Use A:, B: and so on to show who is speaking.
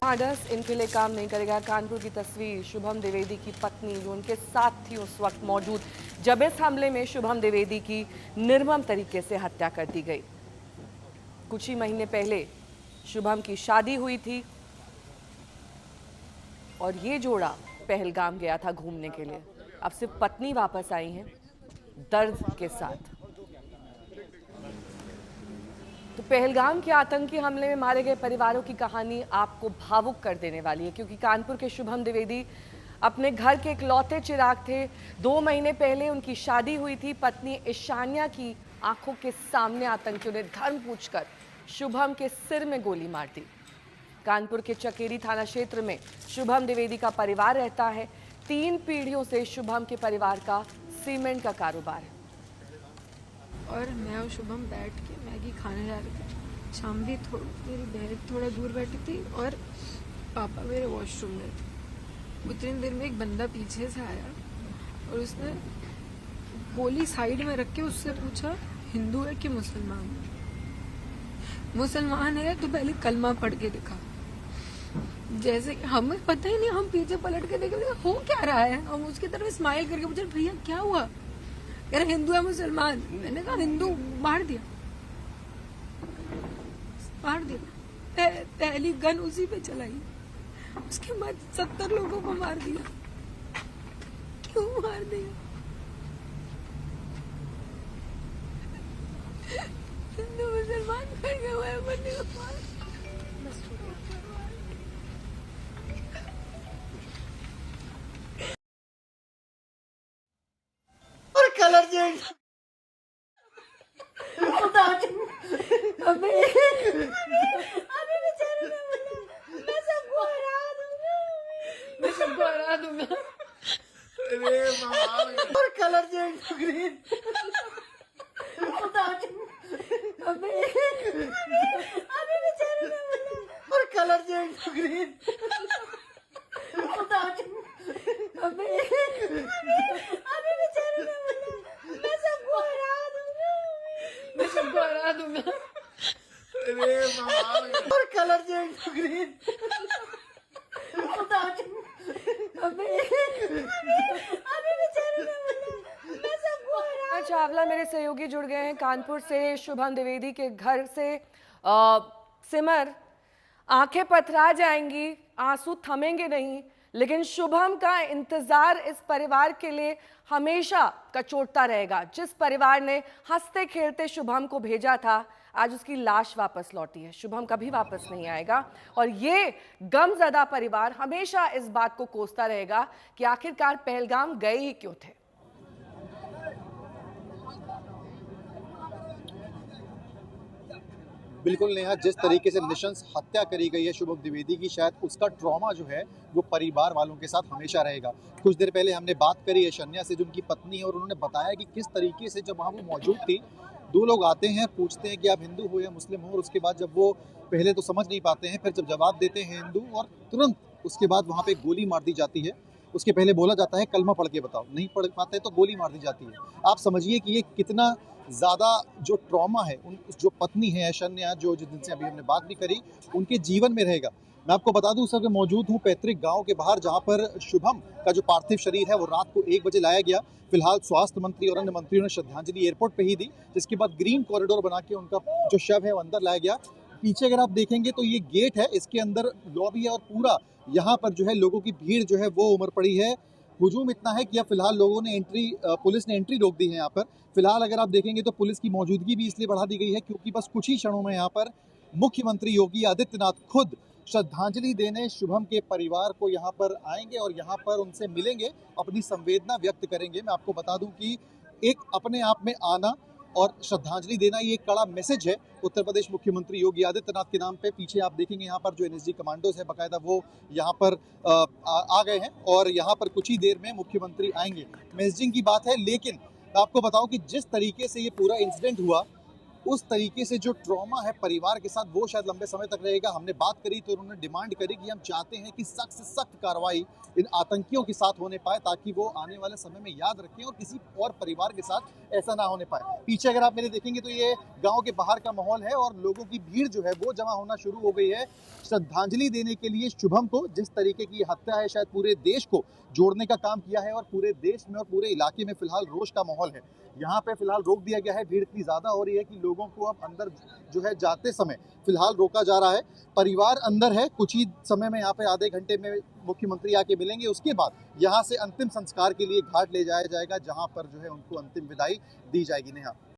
A: ढांढस इनके लिए काम नहीं करेगा। कानपुर की तस्वीर, शुभम द्विवेदी की पत्नी जो उनके साथ थी उस वक्त मौजूद जब इस हमले में शुभम द्विवेदी की निर्मम तरीके से हत्या कर दी गई। कुछ ही महीने पहले शुभम की शादी हुई थी और ये जोड़ा पहलगाम गया था घूमने के लिए। अब सिर्फ पत्नी वापस आई हैं दर्द के साथ। तो पहलगाम के आतंकी हमले में मारे गए परिवारों की कहानी आपको भावुक कर देने वाली है, क्योंकि कानपुर के शुभम द्विवेदी अपने घर के इकलौते चिराग थे। 2 महीने पहले उनकी शादी हुई थी। पत्नी ईशान्या की आंखों के सामने आतंकियों ने धर्म पूछकर शुभम के सिर में गोली मार दी। कानपुर के चकेरी थाना क्षेत्र में शुभम द्विवेदी का परिवार रहता है। 3 पीढ़ियों से शुभम के परिवार का सीमेंट का कारोबार है।
B: और मैं और शुभम बैठ के मैगी खाने जा रहे थे। शाम भी मेरी बहन थोड़ा दूर बैठी थी और पापा मेरे वॉशरूम में थे। उतनी देर में एक बंदा पीछे से आया और उसने गोली साइड में रख के उससे पूछा, हिंदू है कि मुसलमान? मुसलमान है तो पहले कलमा पढ़ के दिखा। जैसे हमें पता ही नहीं, हम पीछे पलट के देखे हो क्या रहा है। हम उसकी तरफ स्माइल करके पूछे, भैया क्या हुआ? कह रहे हिंदू है मुसलमान। मैंने कहा हिंदू, मार दिया। पहली गन उसी पे चलाई। उसके बाद 70 लोगों को मार दिया। क्यों मार दिया? हिंदू मुसलमान करके हुए बंदे को मार।
C: और कलर चेंज
B: अबे
C: बेचारे ने बोला मैं सबको
B: हरा दूंगा।
C: अरे और कलर चेंज ग्रीन
B: अबे
C: बेचारे ने बोला और कलर चेंज ग्रीन
B: अबे
C: बेचारे ने बोला मैं सबको
B: हरा दूंगा।
C: अरे और कलर चेंज ग्रीन
B: अबे
C: बेचारे ने बोला मैं सबको
A: चावला मेरे सहयोगी जुड़ गए हैं कानपुर से। शुभम द्विवेदी के घर से सिमर, आंखें पथरा जाएंगी, आंसू थमेंगे नहीं, लेकिन शुभम का इंतजार इस परिवार के लिए हमेशा कचोटता रहेगा। जिस परिवार ने हंसते खेलते शुभम को भेजा था, आज उसकी लाश वापस लौटी है। शुभम कभी वापस नहीं आएगा और ये गमज़दा परिवार हमेशा इस बात को कोसता रहेगा कि आखिरकार पहलगाम गए ही क्यों थे।
D: बिल्कुल नेहा, जिस तरीके से नृशंस हत्या करी गई है शुभम द्विवेदी की, शायद उसका ट्रॉमा जो है वो परिवार वालों के साथ हमेशा रहेगा। कुछ देर पहले हमने बात करी ईशान्या से, जो उनकी पत्नी है, और उन्होंने बताया कि किस तरीके से जब वहाँ वो मौजूद थी, 2 लोग आते हैं, पूछते हैं कि आप हिंदू हो या मुस्लिम हो, और उसके बाद जब वो पहले तो समझ नहीं पाते हैं, फिर जब जवाब देते हैं हिंदू, और तुरंत उसके बाद वहाँ पर गोली मार दी जाती है। उसके पहले बोला जाता है कलमा पढ़ के बताओ, नहीं पढ़ पाते तो गोली मार दी जाती है। आप समझिए कि ये कितना ज़्यादा जो ट्रॉमा है उन जो पत्नी है ईशान्या, जो जिनसे अभी हमने बात भी करी, उनके जीवन में रहेगा। मैं आपको बता दूं, उस वक्त मौजूद हूं पैतृक गांव के बाहर, जहां पर शुभम का जो पार्थिव शरीर है वो रात को 1 बजे लाया गया। फिलहाल स्वास्थ्य मंत्री और अन्य मंत्रियों ने श्रद्धांजलि एयरपोर्ट पे ही दी, जिसके बाद ग्रीन कॉरिडोर बना के उनका जो शव है वो अंदर लाया गया। पीछे अगर आप देखेंगे तो ये गेट है, इसके अंदर लॉबी है और पूरा यहाँ पर जो है लोगों की भीड़ जो है वो उमड़ पड़ी है। हुजूम इतना है कि अब फिलहाल लोगों ने पुलिस ने एंट्री रोक दी है यहाँ पर। फिलहाल अगर आप देखेंगे तो पुलिस की मौजूदगी भी इसलिए बढ़ा दी गई है क्योंकि बस कुछ ही क्षणों में यहाँ पर मुख्यमंत्री योगी आदित्यनाथ खुद श्रद्धांजलि देने शुभम के परिवार को यहाँ पर आएंगे और यहाँ पर उनसे मिलेंगे, अपनी संवेदना व्यक्त करेंगे। मैं आपको बता दूं कि एक अपने आप में आना और श्रद्धांजलि देना ये एक कड़ा मैसेज है उत्तर प्रदेश मुख्यमंत्री योगी आदित्यनाथ के नाम पे। पीछे आप देखेंगे यहाँ पर जो एनएसजी कमांडोज है बाकायदा वो यहाँ पर आ गए हैं और यहाँ पर कुछ ही देर में मुख्यमंत्री आएंगे। मैसेजिंग की बात है, लेकिन मैं आपको बताऊं कि जिस तरीके से ये पूरा इंसिडेंट हुआ, उस तरीके से जो ट्रॉमा है परिवार के साथ वो शायद लंबे समय तक रहेगा। हमने बात करी तो उन्होंने डिमांड करी कि हम चाहते हैं कि सख्त से सख्त कार्रवाई इन आतंकियों के साथ होने पाए, ताकि वो आने वाले समय में याद रखें और किसी और परिवार के साथ ऐसा ना होने पाए। पीछे अगर आप मेरे देखेंगे तो ये गांव के बाहर का माहौल है और लोगों की भीड़ जो है वो जमा होना शुरू हो गई है श्रद्धांजलि देने के लिए शुभम को। जिस तरीके की हत्या है शायद पूरे देश को जोड़ने का काम किया है और पूरे देश में और पूरे इलाके में फिलहाल रोष का माहौल है। यहाँ पे फिलहाल रोक दिया गया है, भीड़ इतनी ज्यादा हो रही है कि लोगों को अब अंदर जो है जाते समय फिलहाल रोका जा रहा है। परिवार अंदर है, कुछ ही समय में यहाँ पे आधे घंटे में मुख्यमंत्री आके मिलेंगे। उसके बाद यहाँ से अंतिम संस्कार के लिए घाट ले जाया जाएगा, जहाँ पर जो है उनको अंतिम विदाई दी जाएगी। नेहा।